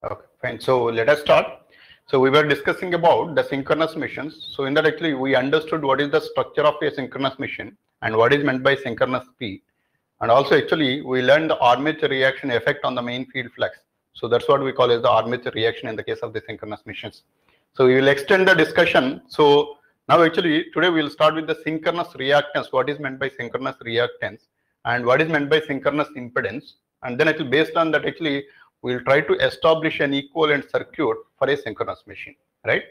Okay, fine. So let us start. So we were discussing about the synchronous missions. So in that actually we understood what is the structure of a synchronous mission and what is meant by synchronous speed. And also actually we learned the armature reaction effect on the main field flux. So that's what we call as the armature reaction in the case of the synchronous missions. So we will extend the discussion. So now actually today we will start with the synchronous reactance. What is meant by synchronous reactance and what is meant by synchronous impedance. And then actually based on that actually we will try to establish an equivalent circuit for a synchronous machine, right?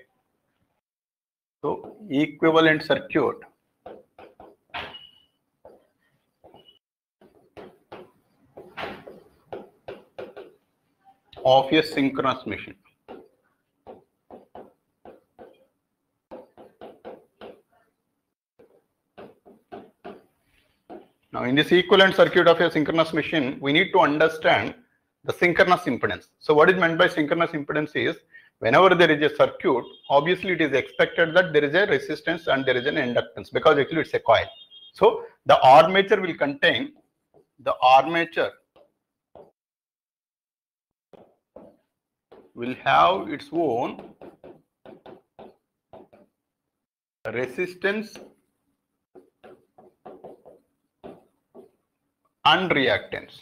So equivalent circuit of a synchronous machine. Now in this equivalent circuit of a synchronous machine, we need to understand the synchronous impedance. So what is meant by synchronous impedance is whenever there is a circuit, obviously it is expected that there is a resistance and there is an inductance because actually it's a coil. So the armature will contain will have its own resistance and reactance.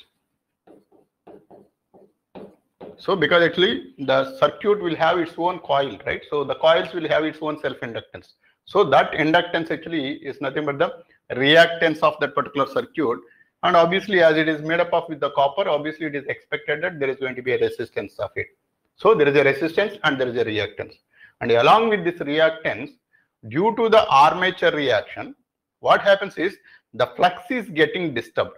So because actually the circuit will have its own coil, right? So the coils will have its own self-inductance. So that inductance actually is nothing but the reactance of that particular circuit. And obviously as it is made up of with the copper, obviously it is expected that there is going to be a resistance of it. So there is a resistance and there is a reactance. And along with this reactance, due to the armature reaction, what happens is the flux is getting disturbed.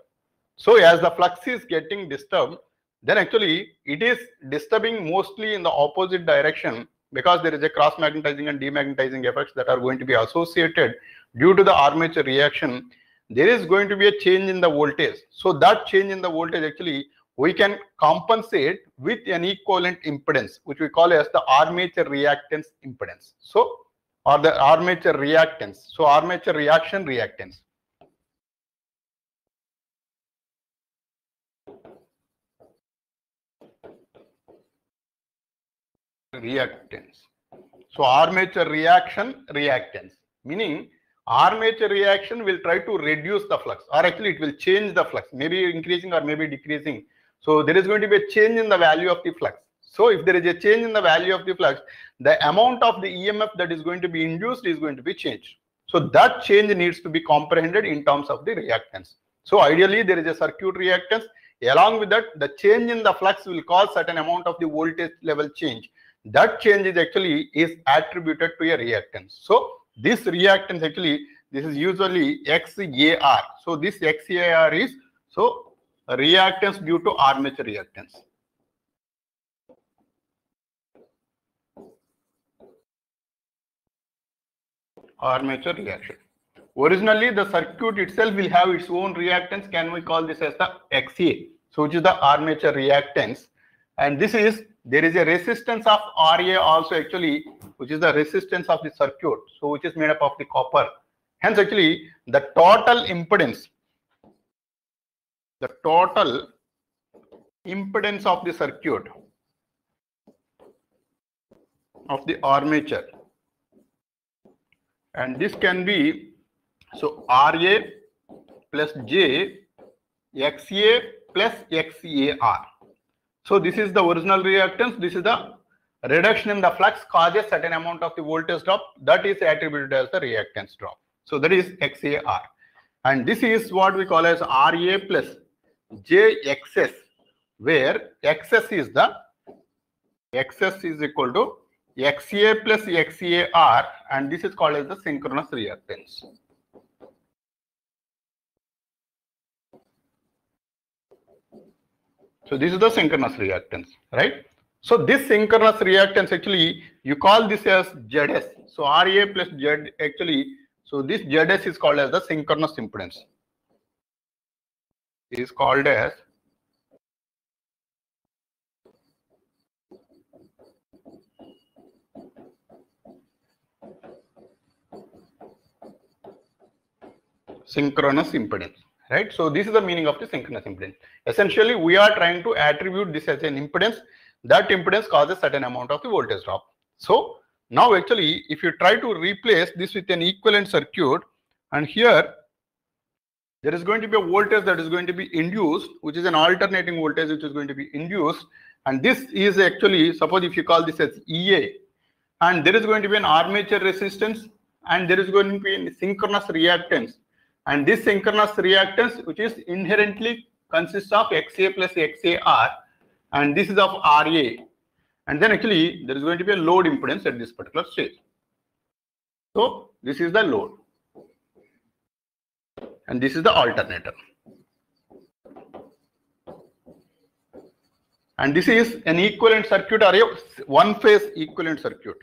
So as the flux is getting disturbed, then actually it is disturbing mostly in the opposite direction because there is a cross magnetizing and demagnetizing effects that are going to be associated due to the armature reaction. There is going to be a change in the voltage. So that change in the voltage actually we can compensate with an equivalent impedance, which we call as the armature reactance impedance. So or the armature reactance. So armature reaction reactance. Reactance. So armature reaction reactance, meaning armature reaction will try to reduce the flux or actually it will change the flux, maybe increasing or maybe decreasing. So there is going to be a change in the value of the flux. So if there is a change in the value of the flux, the amount of the EMF that is going to be induced is going to be changed. So that change needs to be comprehended in terms of the reactance. So ideally there is a circuit reactance. Along with that, the change in the flux will cause certain amount of the voltage level change. That change is actually is attributed to a reactance. So this reactance actually, this is usually XAR. So this XAR is so reactance due to armature reactance. Armature reaction. Originally the circuit itself will have its own reactance. Can we call this as the XA? So which is the armature reactance. And this is, there is a resistance of RA also actually, which is the resistance of the circuit. So which is made up of the copper. Hence actually the total impedance of the circuit of the armature. And this can be, so RA plus J, XA plus XAR. So this is the original reactance. This is the reduction in the flux causes certain amount of the voltage drop that is attributed as the reactance drop. So that is XAR. And this is what we call as RA plus JXS, where XS is equal to XA plus XAR, and this is called as the synchronous reactance. So this is the synchronous reactance, right? So this synchronous reactance actually, you call this as ZS. So RA plus Z actually, so this ZS is called as the synchronous impedance. It is called as synchronous impedance, right? So this is the meaning of the synchronous impedance. Essentially, we are trying to attribute this as an impedance that impedance causes certain amount of the voltage drop. So now actually if you try to replace this with an equivalent circuit, and here there is going to be a voltage that is going to be induced, which is an alternating voltage which is going to be induced, and this is actually, suppose if you call this as EA, and there is going to be an armature resistance, and there is going to be a synchronous reactance, and this synchronous reactance which is inherently consists of XA plus XAR, and this is of RA, and then actually there is going to be a load impedance at this particular stage. So this is the load, and this is the alternator, and this is an equivalent circuit or a one phase equivalent circuit.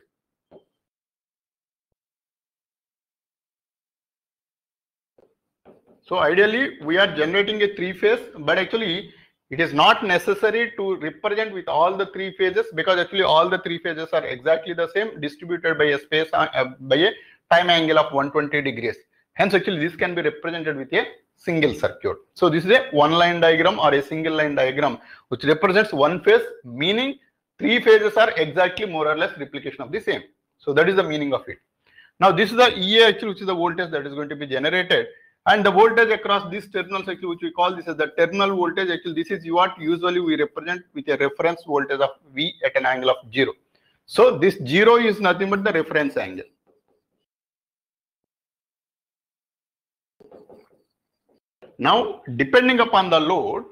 So ideally we are generating a three phase, but actually it is not necessary to represent with all the three phases, because actually all the three phases are exactly the same, distributed by a space by a time angle of 120 degrees. Hence actually this can be represented with a single circuit. So this is a one line diagram or a single line diagram which represents one phase, meaning three phases are exactly more or less replication of the same. So that is the meaning of it. Now this is the EA actually, which is the voltage that is going to be generated, and the voltage across these terminals actually, which we call this as the terminal voltage, actually this is what usually we represent with a reference voltage of V at an angle of 0. So this 0 is nothing but the reference angle. Now depending upon the load,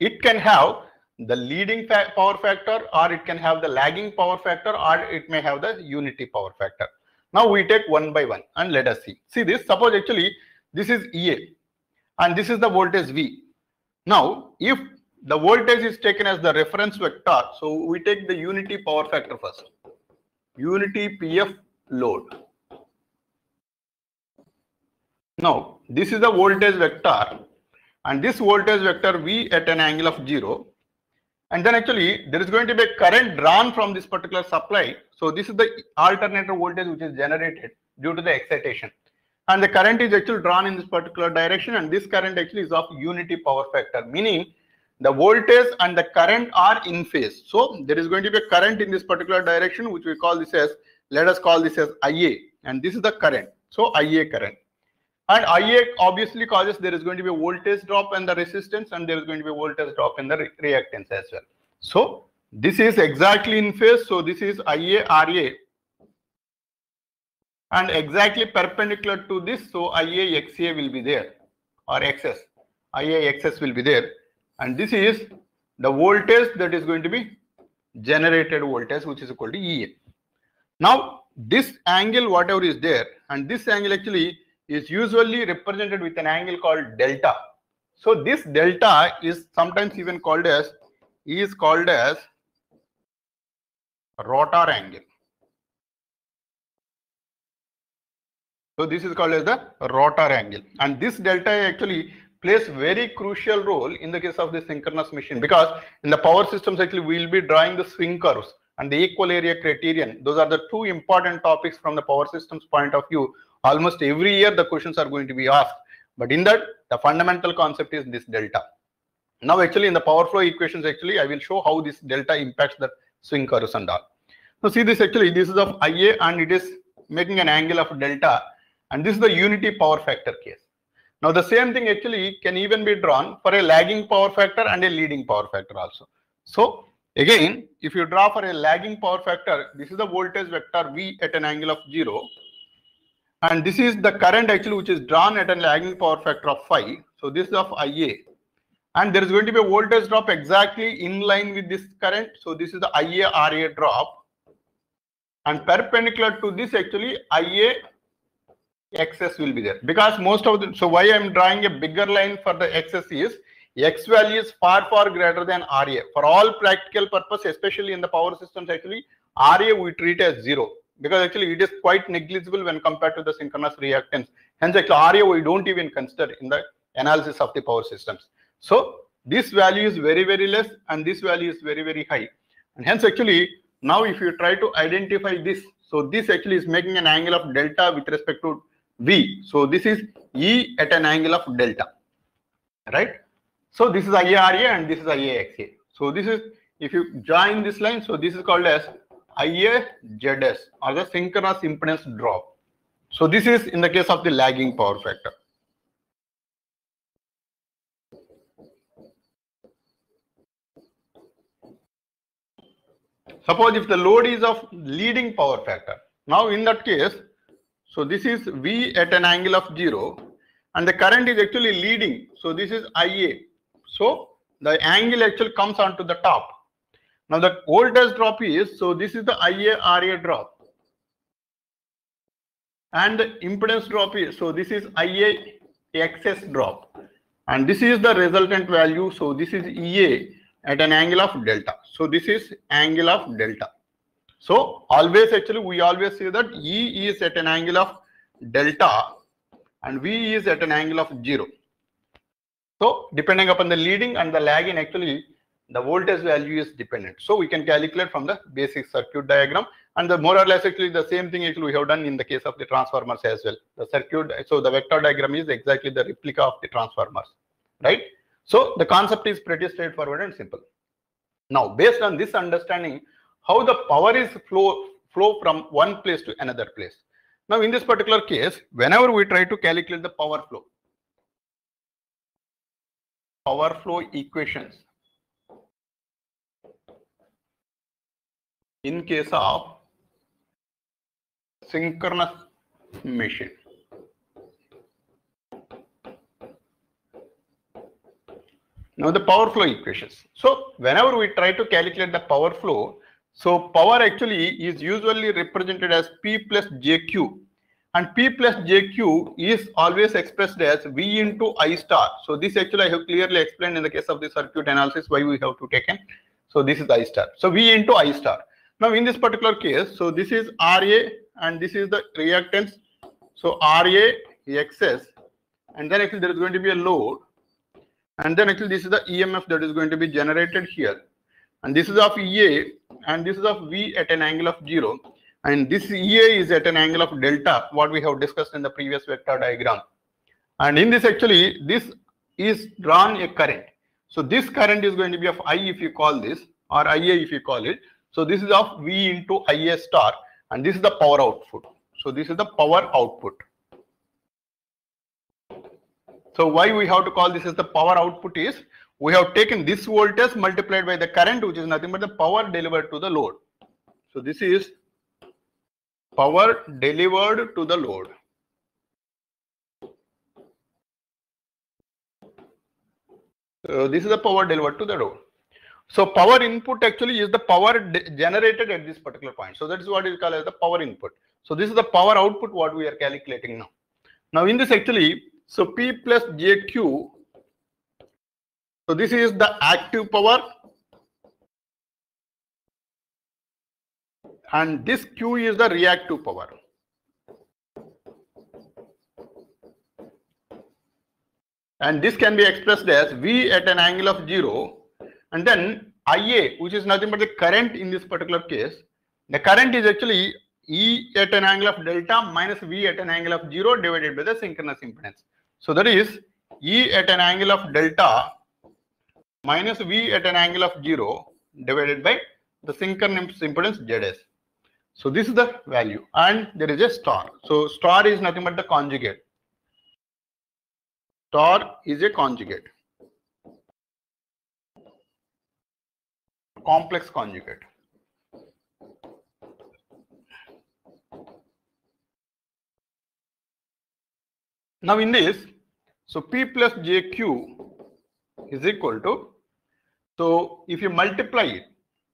it can have the leading power factor, or it can have the lagging power factor, or it may have the unity power factor. Now we take one by one and let us see. See this, suppose actually this is EA and this is the voltage V. Now if the voltage is taken as the reference vector, so we take the unity power factor first, unity PF load. Now this is the voltage vector, and this voltage vector V at an angle of 0, and then actually there is going to be a current drawn from this particular supply. So this is the alternator voltage which is generated due to the excitation, and the current is actually drawn in this particular direction, and this current actually is of unity power factor, meaning the voltage and the current are in phase. So there is going to be a current in this particular direction, which we call this as, let us call this as IA, and this is the current, so IA current. And IA obviously causes there is going to be a voltage drop in the resistance, and there is going to be a voltage drop in the reactance as well. So this is exactly in phase, so this is IA RA, and exactly perpendicular to this, so IA XA will be there, or XS, IA XS will be there, and this is the voltage that is going to be generated voltage, which is equal to EA. Now this angle whatever is there, and this angle actually is usually represented with an angle called delta. So this delta is sometimes even called as rotor angle. So this is called as the rotor angle, and this delta actually plays very crucial role in the case of the synchronous machine, because in the power systems actually we will be drawing the swing curves and the equal area criterion. Those are the two important topics from the power systems point of view. Almost every year the questions are going to be asked, but in that the fundamental concept is this delta. Now actually in the power flow equations actually I will show how this delta impacts the swing curves and all. Now see this, actually this is of IA and it is making an angle of delta, and this is the unity power factor case. Now the same thing actually can even be drawn for a lagging power factor and a leading power factor also. So again, if you draw for a lagging power factor, this is the voltage vector V at an angle of 0, and this is the current actually which is drawn at a lagging power factor of 5. So this is of IA, and there is going to be a voltage drop exactly in line with this current. So this is the IA RA drop, and perpendicular to this actually IA XS will be there, because most of the, so why I am drawing a bigger line for the XS is X value is far greater than RA. For all practical purpose, especially in the power systems, actually RA we treat as 0, because actually it is quite negligible when compared to the synchronous reactance. Hence actually RA we don't even consider in the analysis of the power systems. So this value is very less, and this value is very high, and hence actually now if you try to identify this, so this actually is making an angle of delta with respect to V. So this is E at an angle of delta, right? So this is IA RA and this is IA XA. So this is if you join this line, so this is called as IAZS or the synchronous impedance drop. So this is in the case of the lagging power factor. Suppose if the load is of leading power factor, now in that case, so this is V at an angle of 0 and the current is actually leading. So this is IA. So the angle actually comes onto the top. Now the voltage drop is, so this is the IARA drop. And the impedance drop is, so this is IAXS drop. And this is the resultant value. So this is EA at an angle of delta. So this is angle of delta. So always actually we always say that E is at an angle of delta and V is at an angle of 0. So depending upon the leading and the lagging, actually the voltage value is dependent. So we can calculate from the basic circuit diagram, and the more or less actually the same thing actually we have done in the case of the transformers as well. The circuit, so the vector diagram is exactly the replica of the transformers, right? So the concept is pretty straightforward and simple. Now based on this understanding, how the power is flow from one place to another place. Now in this particular case, whenever we try to calculate the power flow equations in case of synchronous machine, now the power flow equations. So whenever we try to calculate the power flow, so power actually is usually represented as P plus JQ, and P plus JQ is always expressed as V into I star. So this actually I have clearly explained in the case of the circuit analysis why we have to take in. So this is I star. So V into I star. Now in this particular case, so this is RA and this is the reactance. So RA XS, and then actually there is going to be a load, and then actually this is the EMF that is going to be generated here, and this is of EA and this is of V at an angle of 0, and this EA is at an angle of delta, what we have discussed in the previous vector diagram. And in this actually this is drawn a current. So this current is going to be of I if you call this, or IA if you call it. So this is of V into IA star, and this is the power output. So this is the power output. So why we have to call this as the power output is, we have taken this voltage multiplied by the current, which is nothing but the power delivered to the load. So this is power delivered to the load. So this is the power delivered to the load. So power input actually is the power generated at this particular point. So that is what is called as the power input. So this is the power output what we are calculating now. Now in this actually, so P plus JQ, so this is the active power, and this Q is the reactive power. And this can be expressed as V at an angle of 0, and then IA, which is nothing but the current in this particular case. The current is actually E at an angle of delta minus V at an angle of 0 divided by the synchronous impedance. So that is E at an angle of delta minus V at an angle of 0 divided by the synchronous impedance ZS. So this is the value, and there is a star. So star is nothing but the conjugate. Star is a conjugate, complex conjugate. Now in this, so P plus JQ is equal to, so if you multiply it,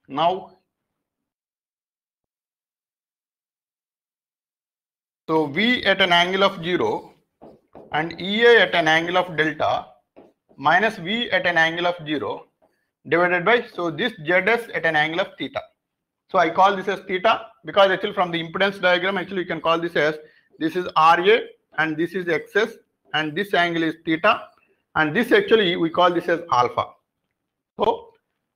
now, so V at an angle of 0 and EA at an angle of delta minus V at an angle of 0 divided by, so this ZS at an angle of theta. So I call this as theta because actually from the impedance diagram, actually you can call this as, this is RA and this is XS and this angle is theta, and this actually we call this as alpha. So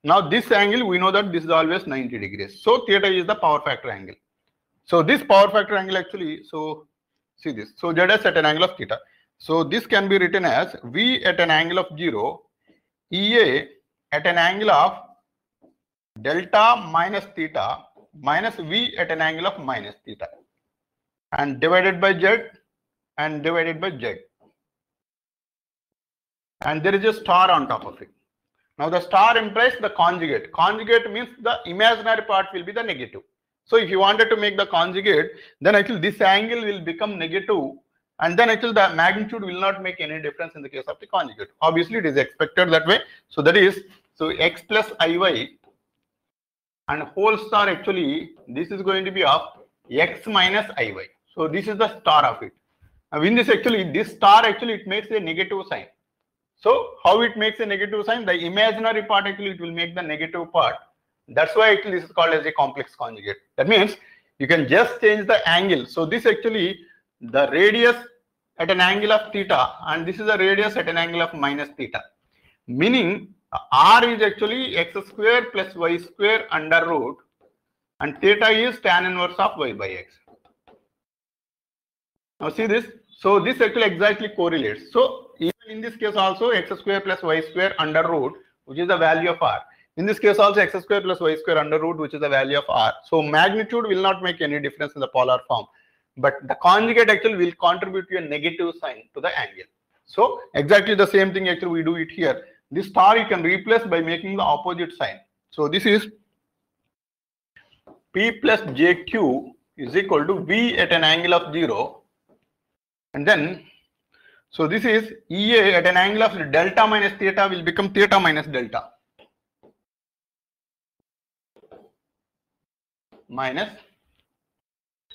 now this angle, we know that this is always 90 degrees. So theta is the power factor angle. So this power factor angle actually, so see this, so ZS at an angle of theta. So this can be written as V at an angle of 0, EA at an angle of delta minus theta minus V at an angle of minus theta and divided by Z and divided by Z. And there is a star on top of it. Now the star implies the conjugate. Conjugate means the imaginary part will be the negative. So if you wanted to make the conjugate, then actually this angle will become negative, and then actually the magnitude will not make any difference in the case of the conjugate. Obviously it is expected that way. So that is, so x plus iy and whole star, actually this is going to be of x minus iy. So this is the star of it. Now in this, actually this star, actually it makes a negative sign. So how it makes a negative sign? The imaginary part, actually it will make the negative part. That's why actually this is called as a complex conjugate. That means you can just change the angle. So this actually the radius at an angle of theta, and this is the radius at an angle of minus theta. Meaning r is actually x square plus y square under root, and theta is tan inverse of y by x. Now see this. So this actually exactly correlates. So even in this case also x square plus y square under root, which is the value of r. In this case also x square plus y square under root, which is the value of r. So magnitude will not make any difference in the polar form, but the conjugate actually will contribute to a negative sign to the angle. So exactly the same thing actually we do it here. This star you can replace by making the opposite sign. So this is P plus JQ is equal to V at an angle of 0. And then, so this is EA at an angle of delta minus theta will become theta minus delta. Minus.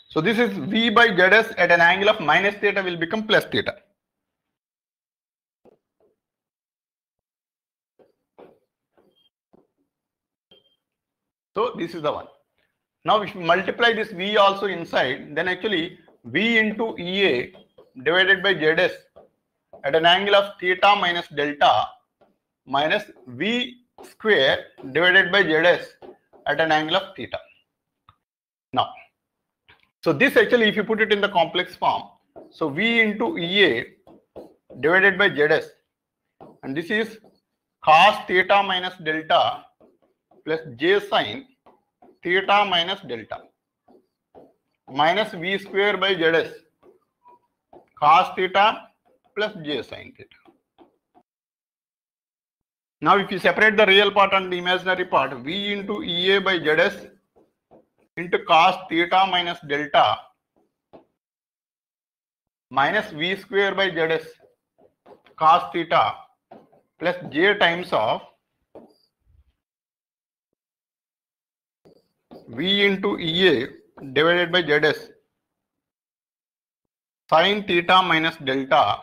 So this is V by ZS at an angle of minus theta will become plus theta. So this is the one. Now if you multiply this V also inside, then actually V into EA divided by ZS at an angle of theta minus delta minus V square divided by ZS at an angle of theta. Now, so this actually if you put it in the complex form, so V into EA divided by ZS, and this is cos theta minus delta plus J sin theta minus delta minus V square by ZS cos theta plus J sin theta. Now if you separate the real part and the imaginary part, V into EA by ZS into cos theta minus delta minus V square by ZS cos theta plus J times of V into EA divided by ZS sin theta minus delta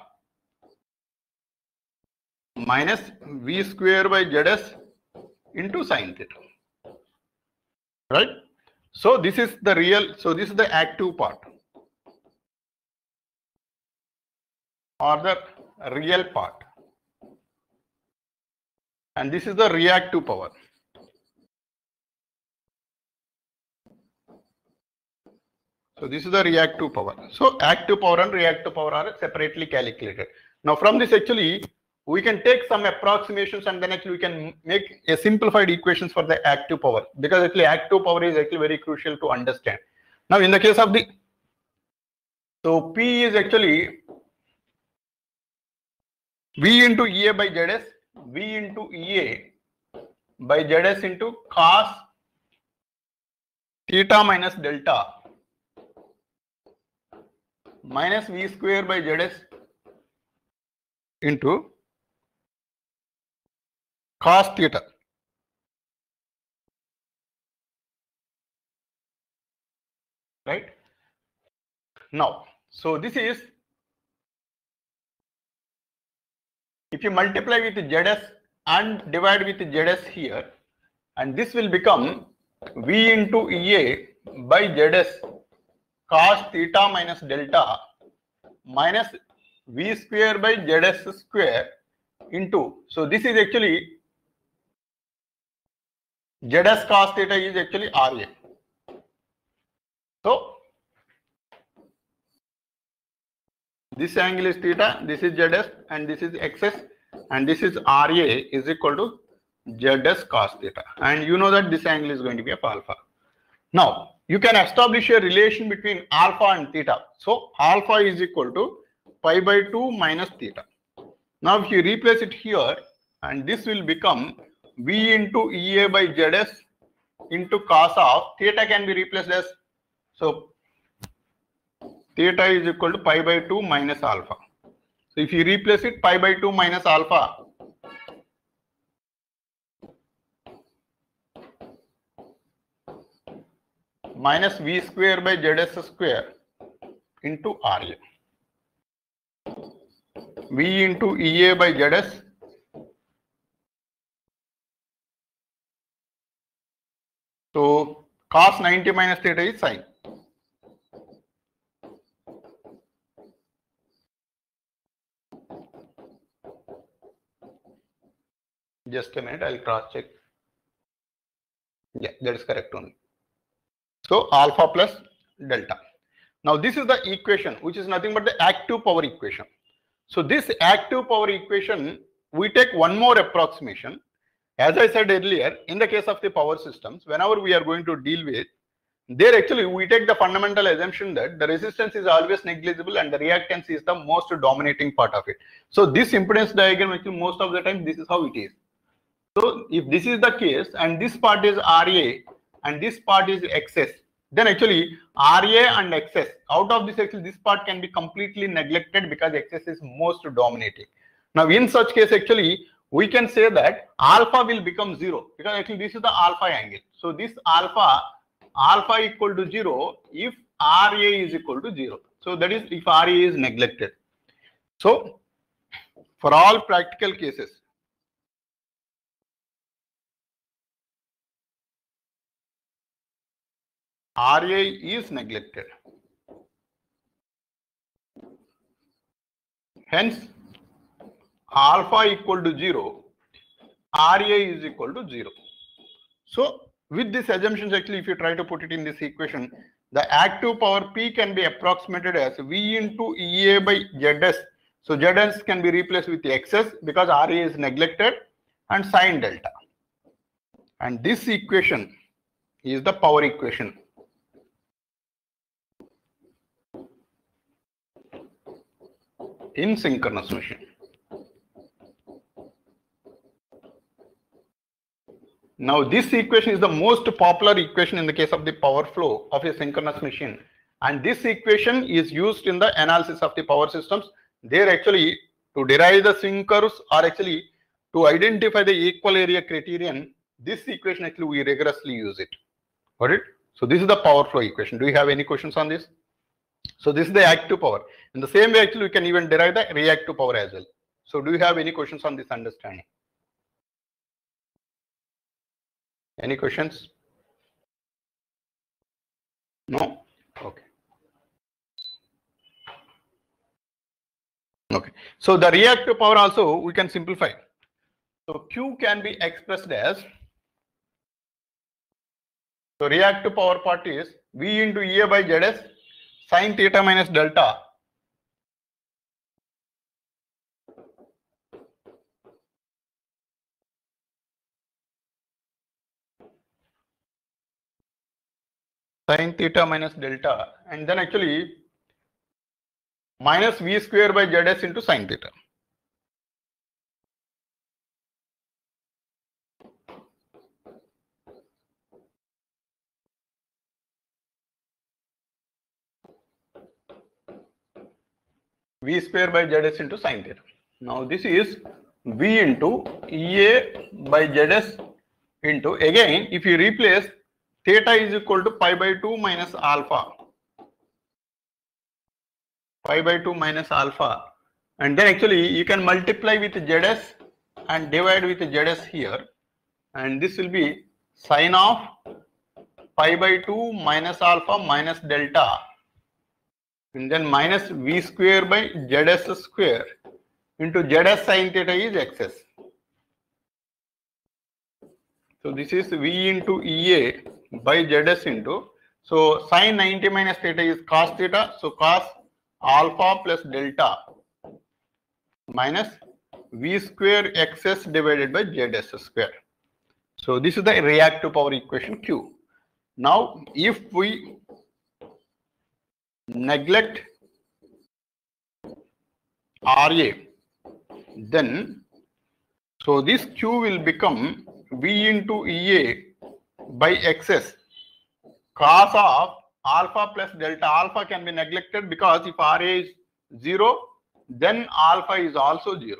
minus V square by ZS into sin theta. Right? So this is the real, so this is the active part or the real part, and this is the reactive power. So this is the reactive power. So active power and reactive power are separately calculated. Now from this actually we can take some approximations, and then actually we can make a simplified equations for the active power, because actually active power is actually very crucial to understand. Now in the case of the, so P is actually V into EA by ZS, V into EA by ZS into cos theta minus delta minus V square by ZS into cos theta. Right? Now, so this is, if you multiply with ZS and divide with ZS here, and this will become V into EA by ZS cos theta minus delta minus V square by ZS square into, so this is actually ZS cos theta is actually RA. So this angle is theta, this is ZS, and this is XS, and this is RA is equal to ZS cos theta. And you know that this angle is going to be of alpha. Now, you can establish a relation between alpha and theta. So, alpha is equal to pi by 2 minus theta. Now, if you replace it here, and this will become V into EA by ZS into cos of theta can be replaced as, so theta is equal to pi by 2 minus alpha. So, if you replace it, pi by 2 minus alpha minus V square by ZS square into RA. V into EA by ZS so cos 90 minus theta is sine. Just a minute, I'll cross check. Yeah, that is correct only. So alpha plus delta. Now this is the equation which is nothing but the active power equation. So this active power equation, we take one more approximation. As I said earlier, in the case of the power systems, whenever we are going to deal with, there actually we take the fundamental assumption that the resistance is always negligible and the reactance is the most dominating part of it. So this impedance diagram actually most of the time this is how it is. So if this is the case and this part is RA and this part is XS, then actually RA and XS, out of this actually this part can be completely neglected because XS is most dominating. Now in such case actually we can say that alpha will become 0 because actually this is the alpha angle. So this alpha equal to 0 if RA is equal to 0. So that is if RA is neglected. So for all practical cases, RA is neglected. Hence, alpha equal to 0, RA is equal to 0. So, with these assumptions, actually, if you try to put it in this equation, the active power P can be approximated as V into EA by ZS. So, ZS can be replaced with XS because RA is neglected and sine delta. And this equation is the power equation. In synchronous machine. Now this equation is the most popular equation in the case of the power flow of a synchronous machine, and this equation is used in the analysis of the power systems. There actually to derive the swing curves or actually to identify the equal area criterion, this equation actually we rigorously use it. Got it? So this is the power flow equation. Do you have any questions on this? So this is the active power. In the same way, actually, we can even derive the reactive power as well. So do you have any questions on this understanding? Any questions? No? Okay. Okay. So the reactive power also we can simplify. So Q can be expressed as, so reactive power part is V into EA by ZS sine theta minus delta sine theta minus delta, and then actually minus V square by ZS into sine theta. V square by ZS into sine theta. Now this is V into EA by ZS into, again if you replace, theta is equal to pi by 2 minus alpha. Pi by 2 minus alpha. And then actually you can multiply with ZS and divide with ZS here. And this will be sine of pi by 2 minus alpha minus delta. And then minus V square by ZS square into ZS sine theta is XS. So this is V into EA by ZS into, so sine 90 minus theta is cos theta, so cos alpha plus delta minus V square XS divided by ZS square. So this is the reactive power equation Q. Now, if we neglect RA, then so this Q will become V into EA by XS cos of alpha plus delta. Alpha can be neglected because if RA is 0, then alpha is also 0.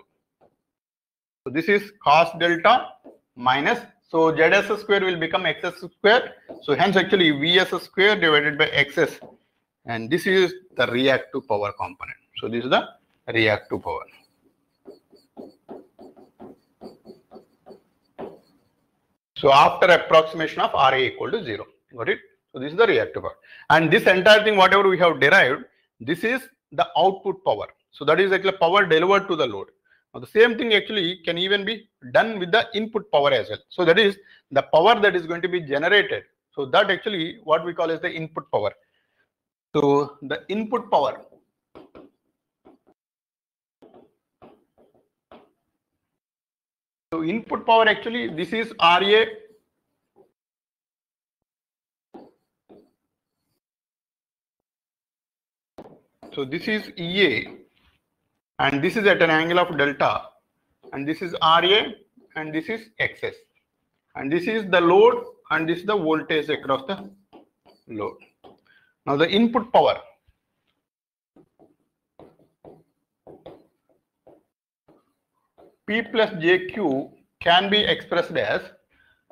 So this is cos delta minus, so ZS square will become XS square. So hence actually VS square divided by XS. And this is the reactive power component. So this is the reactive power. So after approximation of RA equal to 0. Got it? So this is the reactive power. And this entire thing, whatever we have derived, this is the output power. So that is actually power delivered to the load. Now the same thing actually can even be done with the input power as well. So that is the power that is going to be generated. So that actually what we call as the input power. So the input power. So input power actually, this is RA. So this is EA, and this is at an angle of delta, and this is RA, and this is XS, and this is the load, and this is the voltage across the load. Now the input power. P plus JQ can be expressed as,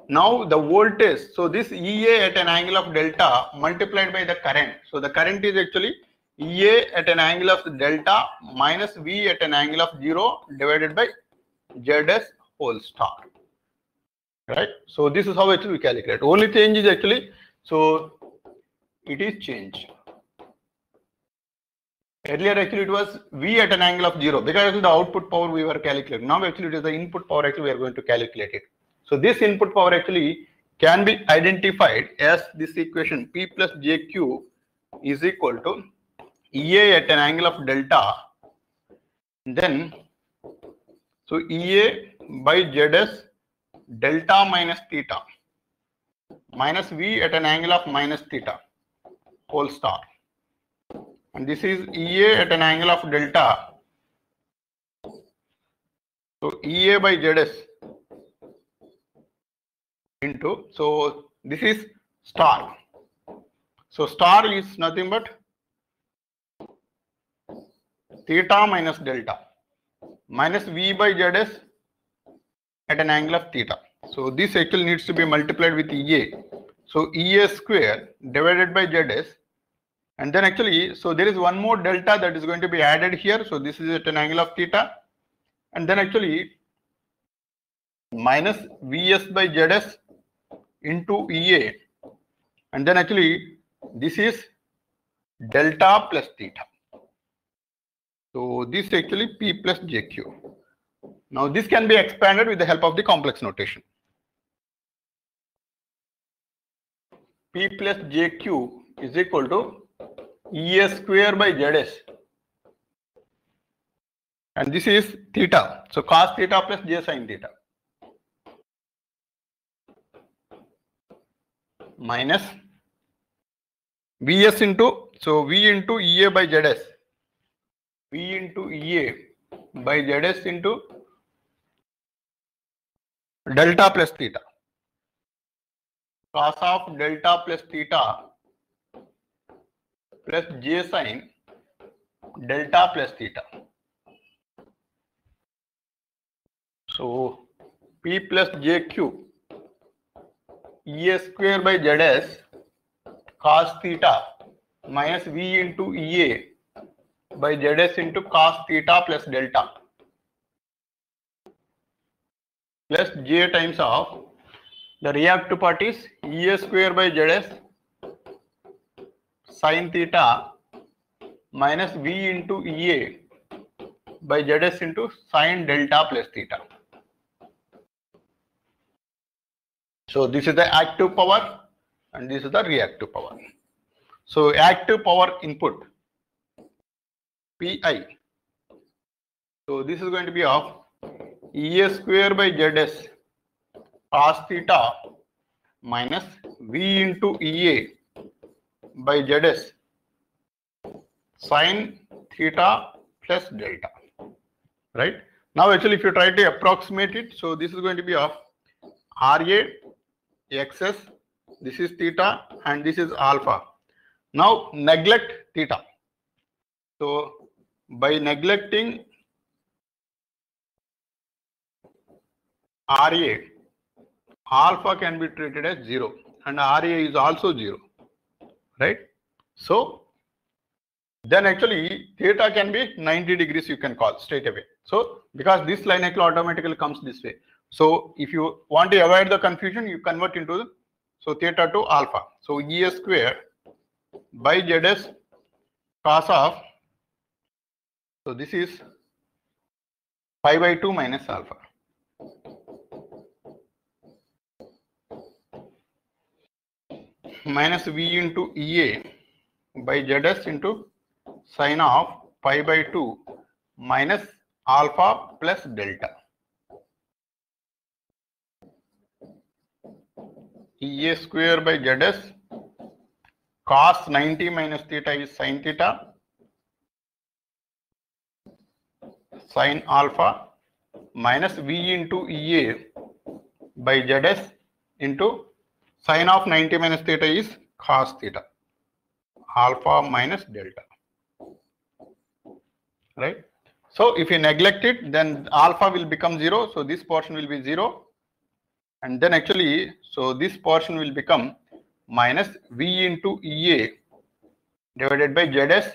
now the voltage, so this EA at an angle of delta multiplied by the current. So the current is actually EA at an angle of delta minus V at an angle of 0 divided by ZS whole star. Right? So this is how actually we calculate. Only change is actually, so it is changed. Earlier actually it was V at an angle of 0 because actually the output power we were calculating. Now actually it is the input power actually we are going to calculate it. So this input power actually can be identified as this equation P plus JQ is equal to EA at an angle of delta, then so EA by ZS delta minus theta minus V at an angle of minus theta whole star, and this is EA at an angle of delta, so EA by ZS into, so this is star, so star is nothing but theta minus delta minus V by ZS at an angle of theta. So this actually needs to be multiplied with EA. So EA square divided by ZS, and then actually, so there is one more delta that is going to be added here. So this is at an angle of theta, and then actually minus VS by ZS into EA, and then actually this is delta plus theta. So this actually P plus JQ. Now this can be expanded with the help of the complex notation. P plus JQ is equal to EA square by ZS, and this is theta. So cos theta plus J sin theta minus VS into, so V into EA by ZS, V into EA by ZS into delta plus theta, cos of delta plus theta plus J sin delta plus theta. So P plus JQ EA square by ZS cos theta minus V into EA by ZS into cos theta plus delta plus J times of the reactive part is EA square by ZS sin theta minus V into EA by ZS into sin delta plus theta. So this is the active power and this is the reactive power. So active power input PI. So this is going to be of EA square by ZS cos theta minus V into EA by ZS sin theta plus delta, right? Now actually if you try to approximate it, so this is going to be of RA XS, this is theta and this is alpha. Now neglect theta. So by neglecting RA, alpha can be treated as 0 and RA is also 0, right? So then actually theta can be 90 degrees, you can call straight away. So because this line actually automatically comes this way. So if you want to avoid the confusion, you convert into theta to alpha. So EA square by ZS cos of, so this is pi by 2 minus alpha. Minus V into EA by ZS into sin of pi by 2 minus alpha plus delta. EA square by ZS cos 90 minus theta is sin theta sin alpha minus V into EA by ZS into sin of 90 minus theta is cos theta alpha minus delta, right? So if you neglect it, then alpha will become 0, so this portion will be 0, and then actually so this portion will become minus V into EA divided by ZS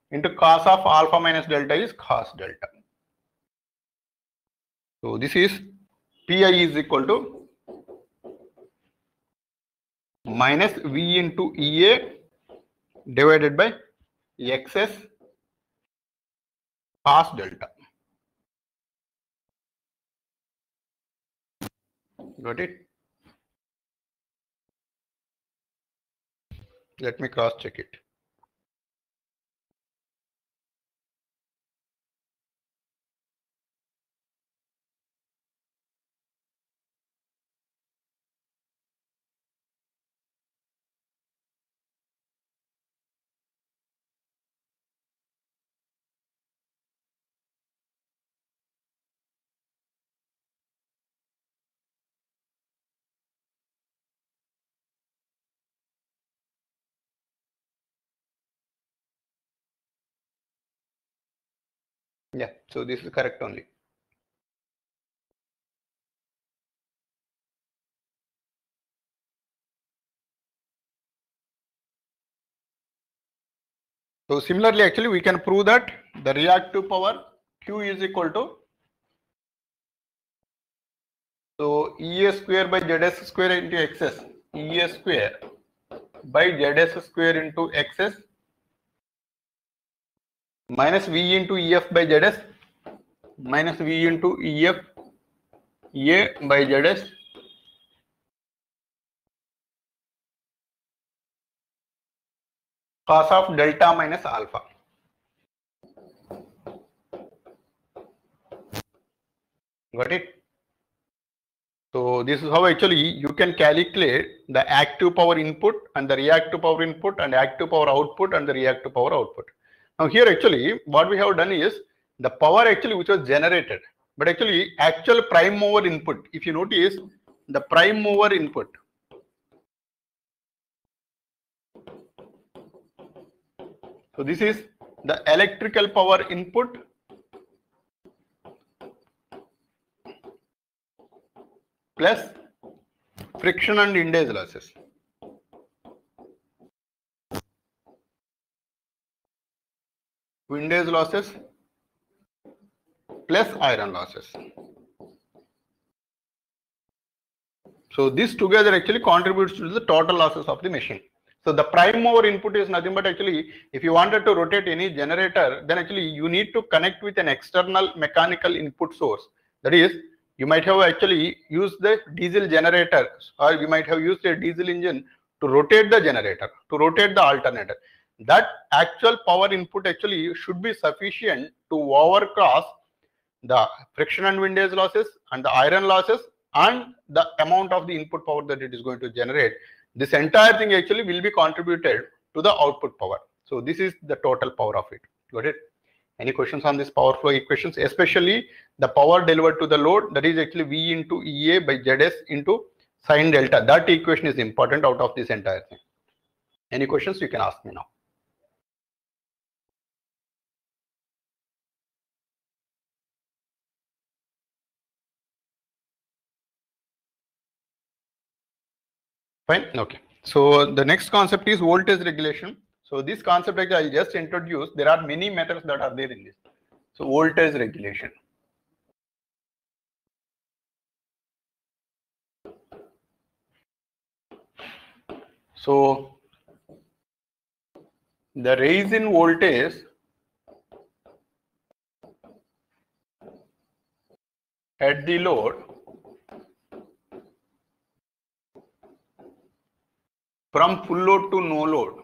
into cos of alpha minus delta is cos delta. So this is Pi is equal to minus V into EA divided by XS cos delta. Got it? Let me cross check it. Yeah, so this is correct only. So similarly, actually we can prove that the reactive power Q is equal to, so EA square by ZS square into XS, EA square by ZS square into XS minus V into EF by ZS minus V into EF EA by ZS cos of delta minus alpha. Got it? So this is how actually you can calculate the active power input and the reactive power input and active power output and the reactive power output. Now here actually what we have done is the power actually which was generated, but actually actual prime mover input, if you notice the prime mover input, so this is the electrical power input plus friction and windage losses. Windage losses plus iron losses. So this together actually contributes to the total losses of the machine. So the prime mover input is nothing but actually if you wanted to rotate any generator, then actually you need to connect with an external mechanical input source. That is, you might have actually used the diesel generator, or you might have used a diesel engine to rotate the generator, to rotate the alternator. That actual power input actually should be sufficient to overcross the friction and windage losses and the iron losses and the amount of the input power that it is going to generate. This entire thing actually will be contributed to the output power. So this is the total power of it. Got it? Any questions on this power flow equations, especially the power delivered to the load, that is actually V into EA by ZS into sine delta. That equation is important out of this entire thing. Any questions you can ask me now. Fine. Okay. So the next concept is voltage regulation. So this concept I just introduced. There are many methods that are there in this. So voltage regulation. So the rise in voltage at the load from full load to no load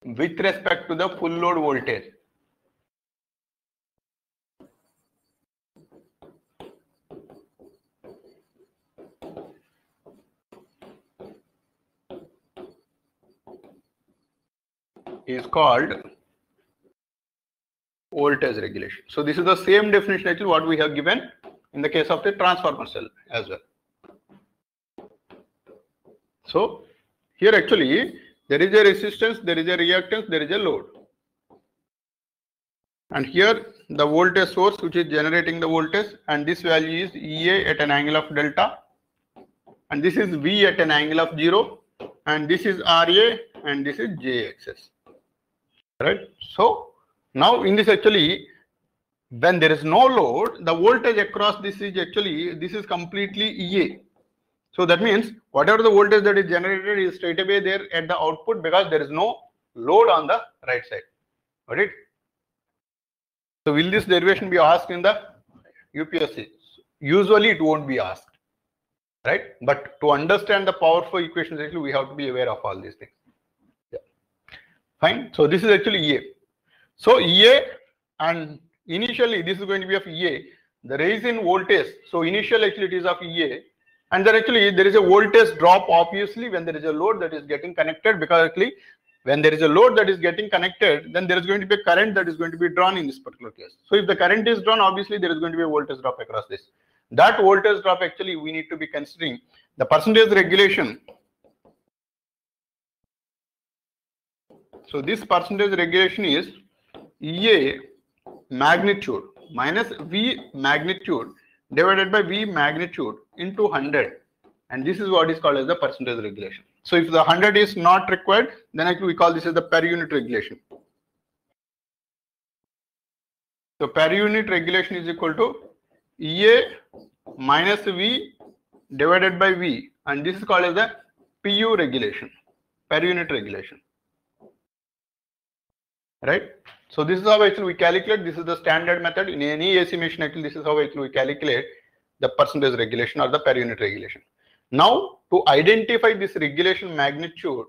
with respect to the full load voltage is called voltage regulation. So this is the same definition actually what we have given in the case of the transformer cell as well. So here actually there is a resistance, there is a reactance, there is a load. And here the voltage source which is generating the voltage, and this value is EA at an angle of delta, and this is V at an angle of 0, and this is RA, and this is JXS. Right? So now in this actually, when there is no load, the voltage across this is actually, this is completely EA. So that means whatever the voltage that is generated is straight away there at the output because there is no load on the right side. Got it? So will this derivation be asked in the UPSC? Usually it won't be asked, right? But to understand the power flow equations, actually we have to be aware of all these things. Yeah. Fine. So this is actually EA. So EA, and initially this is going to be of EA. The rise in voltage. So initial actually it is of EA, and then actually there is a voltage drop obviously when there is a load that is getting connected, because actually when there is a load that is getting connected, then there is going to be a current that is going to be drawn in this particular case. So if the current is drawn, obviously there is going to be a voltage drop across this. That voltage drop actually we need to be considering the percentage regulation. So this percentage regulation is EA magnitude minus V magnitude divided by V magnitude into 100, and this is what is called as the percentage regulation. So if the 100 is not required, then actually we call this as the per unit regulation. So per unit regulation is equal to EA minus V divided by V, and this is called as the PU regulation, per unit regulation. Right? So this is how actually we calculate. This is the standard method in any AC machine. Actually, this is how actually we calculate the percentage regulation or the per unit regulation. Now, to identify this regulation magnitude,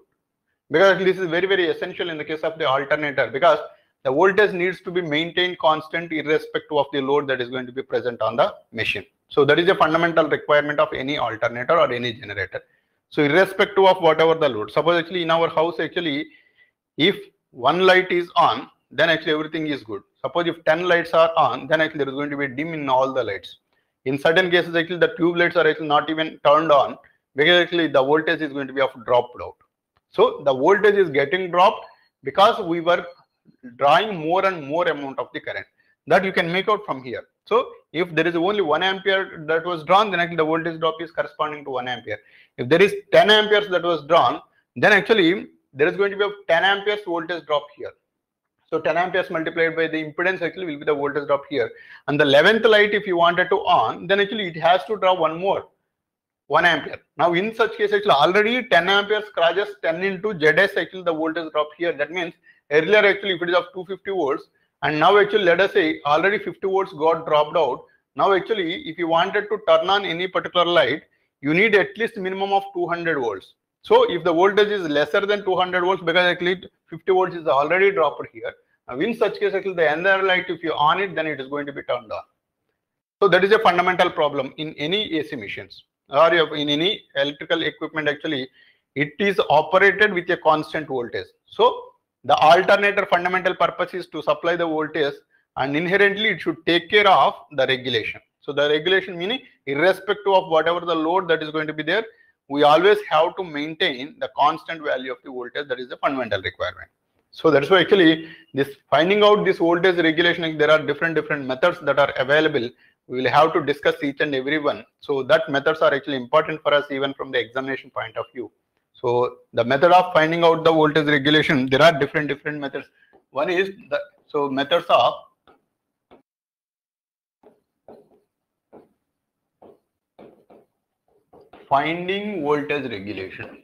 because this is very, very essential in the case of the alternator, because the voltage needs to be maintained constant irrespective of the load that is going to be present on the machine. So that is a fundamental requirement of any alternator or any generator. So irrespective of whatever the load, suppose actually in our house actually, if one light is on, then actually everything is good. Suppose if 10 lights are on, then actually there is going to be dim in all the lights. In certain cases, actually the tube lights are actually not even turned on because actually the voltage is going to be dropped out. So the voltage is getting dropped because we were drawing more and more amount of the current. That you can make out from here. So if there is only 1 ampere that was drawn, then actually the voltage drop is corresponding to 1 ampere. If there is 10 amperes that was drawn, then actually there is going to be a 10 amperes voltage drop here. So 10 amperes multiplied by the impedance actually will be the voltage drop here. And the 11th light, if you wanted to on, then actually it has to draw one more, 1 ampere. Now in such case, actually already 10 amperes crosses 10 into ZS actually the voltage drop here. That means earlier actually if it is of 250 volts, and now actually let us say already 50 volts got dropped out. Now actually if you wanted to turn on any particular light, you need at least minimum of 200 volts. So if the voltage is lesser than 200 volts, because actually 50 volts is already dropped here, Now in such case, actually the other light, if you on it, then it is going to be turned on. So that is a fundamental problem in any AC machines or in any electrical equipment. Actually, it is operated with a constant voltage. So the alternator fundamental purpose is to supply the voltage, and inherently it should take care of the regulation. So the regulation meaning irrespective of whatever the load that is going to be there, we always have to maintain the constant value of the voltage. That is the fundamental requirement. So that's why actually this finding out this voltage regulation, there are different methods that are available. We will have to discuss each and every one. So that methods are actually important for us even from the examination point of view. So the method of finding out the voltage regulation, there are different methods. One is the methods of finding voltage regulation.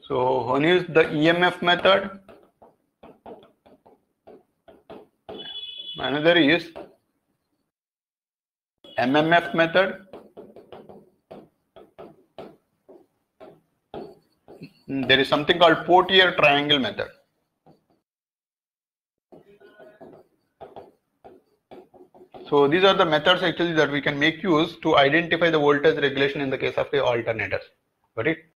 So one is the EMF method, another is MMF method, there is something called Portier triangle method. So these are the methods actually that we can make use to identify the voltage regulation in the case of the alternators. Got it?